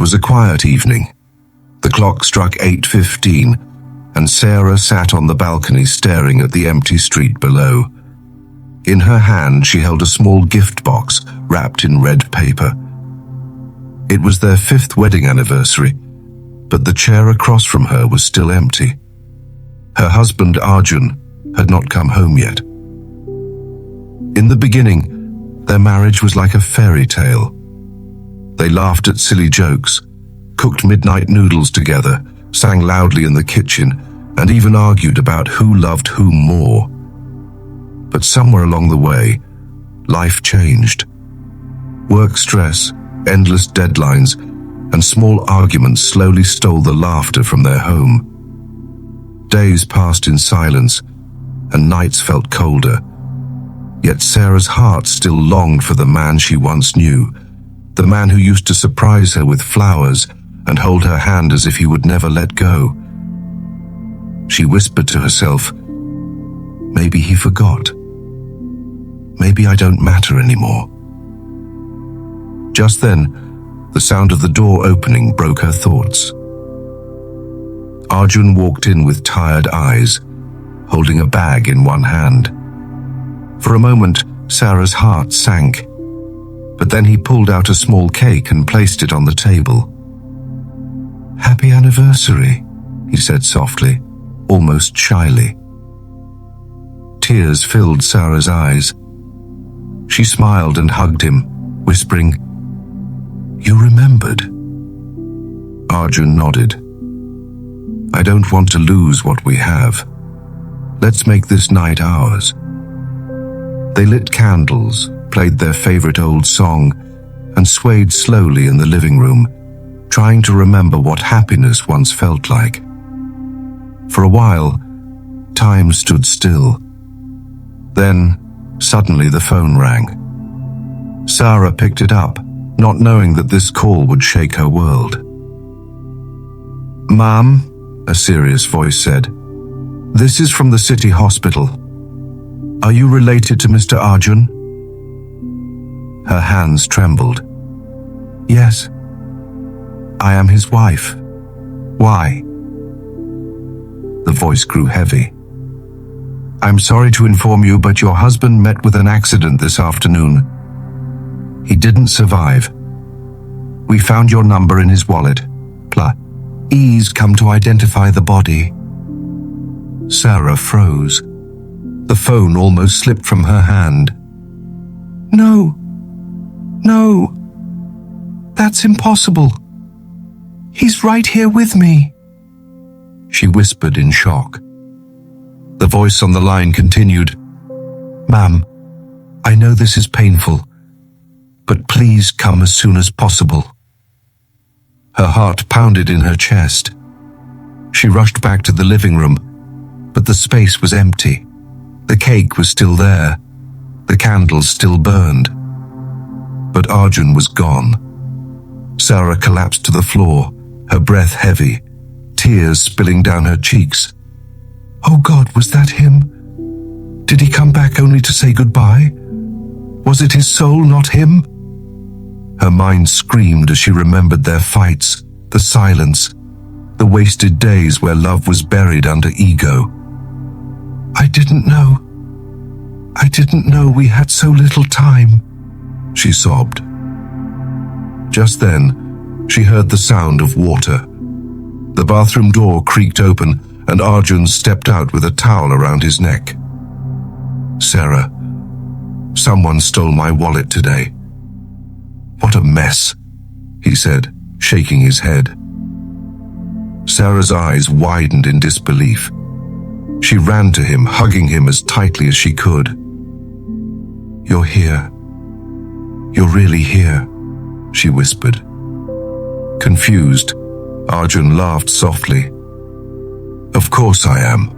was a quiet evening. The clock struck 8:15, and Sarah sat on the balcony staring at the empty street below. In her hand, she held a small gift box wrapped in red paper. It was their 5th wedding anniversary, but the chair across from her was still empty. Her husband, Arjun, had not come home yet. In the beginning, their marriage was like a fairy tale. They laughed at silly jokes, cooked midnight noodles together, sang loudly in the kitchen, and even argued about who loved whom more. But somewhere along the way, life changed. Work stress, endless deadlines, and small arguments slowly stole the laughter from their home. Days passed in silence, and nights felt colder. Yet Sarah's heart still longed for the man she once knew, the man who used to surprise her with flowers and hold her hand as if he would never let go. She whispered to herself, "Maybe he forgot. Maybe I don't matter anymore." Just then, the sound of the door opening broke her thoughts. Arjun walked in with tired eyes, holding a bag in one hand. For a moment, Sarah's heart sank, but then he pulled out a small cake and placed it on the table. "Happy anniversary," he said softly, almost shyly. Tears filled Sarah's eyes. She smiled and hugged him, whispering, "You remembered." Arjun nodded. "I don't want to lose what we have. Let's make this night ours." They lit candles, played their favorite old song, and swayed slowly in the living room, trying to remember what happiness once felt like. For a while, time stood still. Then, suddenly the phone rang. Sarah picked it up, not knowing that this call would shake her world. "Mom," a serious voice said, "this is from the city hospital. Are you related to Mr. Arjun?" Her hands trembled. "Yes. I am his wife. Why?" The voice grew heavy. "I'm sorry to inform you, but your husband met with an accident this afternoon. He didn't survive. We found your number in his wallet. Please come to identify the body." Sarah froze. The phone almost slipped from her hand. No, that's impossible. He's right here with me," she whispered in shock. The voice on the line continued, "Ma'am, I know this is painful, but please come as soon as possible." Her heart pounded in her chest. She rushed back to the living room, but the space was empty. The cake was still there. The candles still burned. But Arjun was gone. Sarah collapsed to the floor, her breath heavy, tears spilling down her cheeks. Oh God, was that him? Did he come back only to say goodbye? Was it his soul, not him? Her mind screamed as she remembered their fights, the silence, the wasted days where love was buried under ego. I didn't know we had so little time, she sobbed. Just then, she heard the sound of water. The bathroom door creaked open and Arjun stepped out with a towel around his neck. "Sarah, someone stole my wallet today." "What a mess," he said, shaking his head. Sarah's eyes widened in disbelief. She ran to him, hugging him as tightly as she could. "You're here. You're really here," she whispered. Confused, Arjun laughed softly. "Of course I am.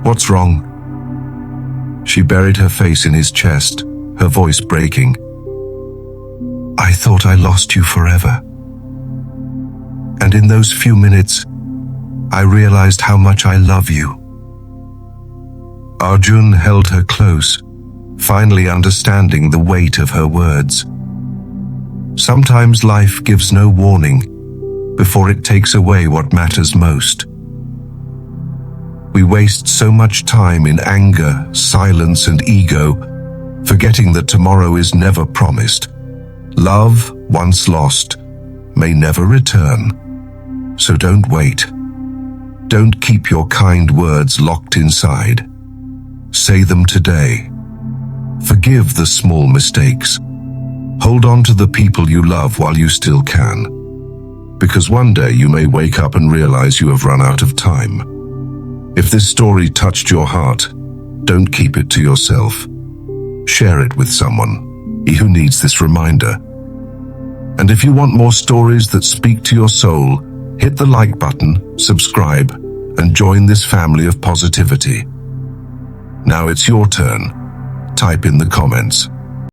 What's wrong?" She buried her face in his chest, her voice breaking. "I thought I lost you forever. And in those few minutes, I realized how much I love you." Arjun held her close, finally understanding the weight of her words. Sometimes life gives no warning before it takes away what matters most. We waste so much time in anger, silence, and ego, forgetting that tomorrow is never promised. Love, once lost, may never return. So don't wait. Don't keep your kind words locked inside. Say them today. Forgive the small mistakes. Hold on to the people you love while you still can. Because one day you may wake up and realize you have run out of time. If this story touched your heart, don't keep it to yourself. Share it with someone who needs this reminder. And if you want more stories that speak to your soul, hit the like button, subscribe, and join this family of positivity. Now it's your turn. Type in the comments.